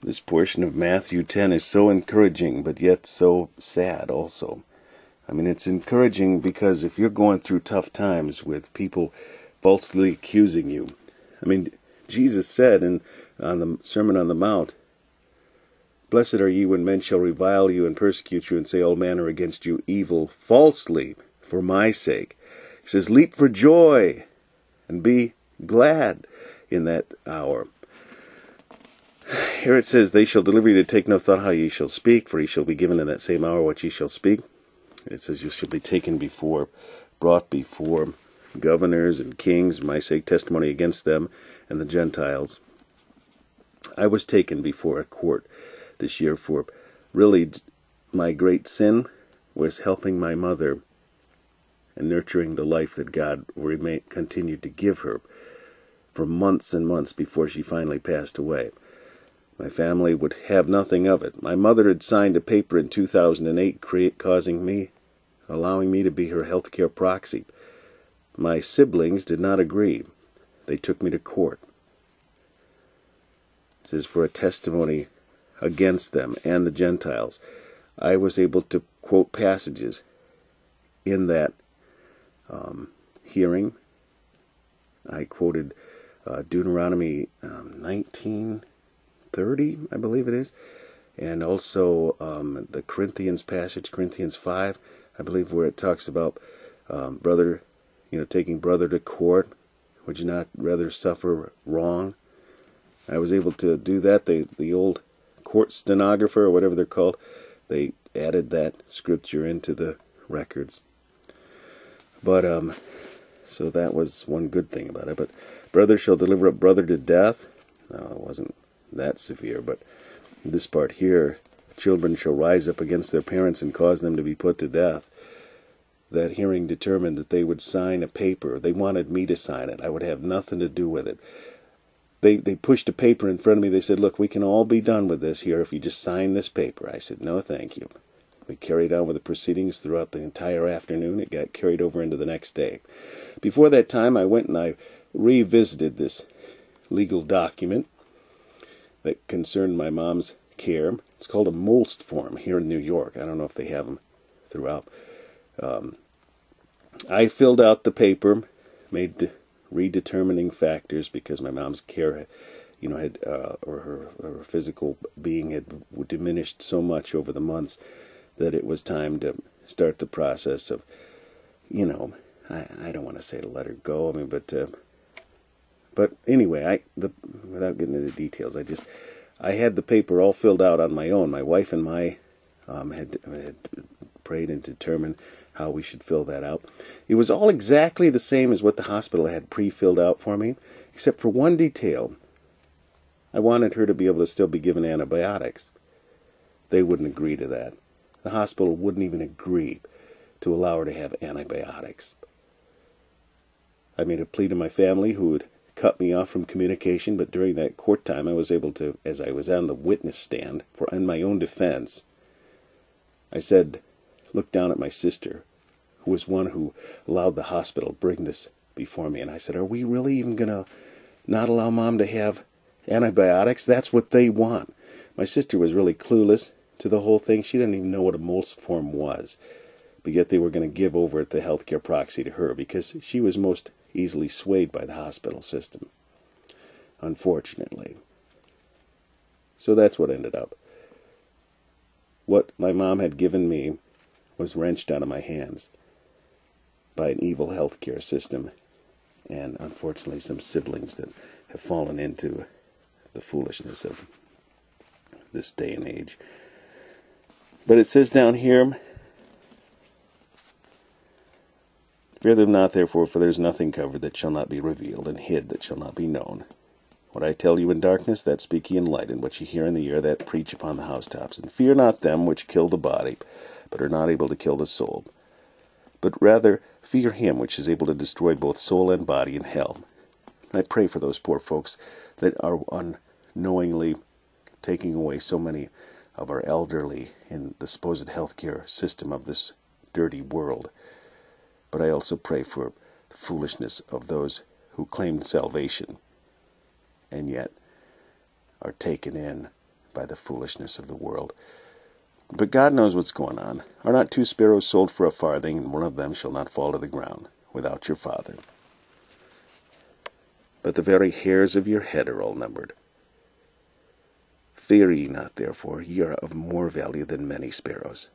This portion of Matthew 10 is so encouraging, but yet so sad also. I mean, it's encouraging because if you're going through tough times with people falsely accusing you, I mean, Jesus said on the Sermon on the Mount, "Blessed are ye when men shall revile you and persecute you and say all manner against you evil falsely for my sake." He says, "Leap for joy and be glad in that hour." Here it says, "They shall deliver you to take no thought how ye shall speak, for ye shall be given in that same hour what ye shall speak." It says you shall be brought before governors and kings, for my sake testimony against them and the Gentiles. I was taken before a court this year for really my great sin was helping my mother and nurturing the life that God continued to give her for months and months before she finally passed away. My family would have nothing of it. My mother had signed a paper in 2008 allowing me to be her health care proxy. My siblings did not agree. They took me to court. It says for a testimony against them and the Gentiles. I was able to quote passages in that hearing. I quoted Deuteronomy 19:30, I believe it is, and also the Corinthians passage, Corinthians 5, I believe, where it talks about brother, taking brother to court. Would you not rather suffer wrong? I was able to do that. The old court stenographer, or whatever they're called, they added that scripture into the records. But so that was one good thing about it. But brother shall deliver up brother to death. No, it wasn't that severe, but this part here, children shall rise up against their parents and cause them to be put to death. That hearing determined that they would sign a paper. They wanted me to sign it. I would have nothing to do with it. They pushed a paper in front of me. They said, "Look, we can all be done with this here if you just sign this paper." I said, "No, thank you." We carried on with the proceedings throughout the entire afternoon. It got carried over into the next day. Before that time, I went and I revisited this legal document that concerned my mom's care. It's called a Molst form here in New York. I don't know if they have them throughout. I filled out the paper, made redetermining factors because my mom's care, or her physical being had diminished so much over the months that it was time to start the process of, I don't want to say to let her go. I mean, but anyway, without getting into details, I had the paper all filled out on my own. My wife and I had prayed and determined how we should fill that out. It was all exactly the same as what the hospital had pre-filled out for me, except for one detail. I wanted her to be able to still be given antibiotics. They wouldn't agree to that. The hospital wouldn't even agree to allow her to have antibiotics. I made a plea to my family, who would cut me off from communication, but during that court time I was able to, as I was on the witness stand in my own defense, I said, looked down at my sister, who was one who allowed the hospital bring this before me, and I said, "Are we really even going to not allow Mom to have antibiotics? That's what they want." My sister was really clueless to the whole thing. She didn't even know what a Molst form was, but yet they were going to give over the healthcare proxy to her because she was most easily swayed by the hospital system, unfortunately. So that's what ended up. What my mom had given me was wrenched out of my hands by an evil healthcare system, and unfortunately some siblings that have fallen into the foolishness of this day and age. But it says down here, "Fear them not, therefore, for there is nothing covered that shall not be revealed, and hid that shall not be known. What I tell you in darkness, that speak ye in light, and what ye hear in the ear, that preach upon the housetops. And fear not them which kill the body, but are not able to kill the soul. But rather fear him which is able to destroy both soul and body in hell." I pray for those poor folks that are unknowingly taking away so many of our elderly in the supposed healthcare system of this dirty world. But I also pray for the foolishness of those who claim salvation and yet are taken in by the foolishness of the world. But God knows what's going on. Are not 2 sparrows sold for a farthing, and one of them shall not fall to the ground without your Father? But the very hairs of your head are all numbered. Fear ye not, therefore, ye are of more value than many sparrows.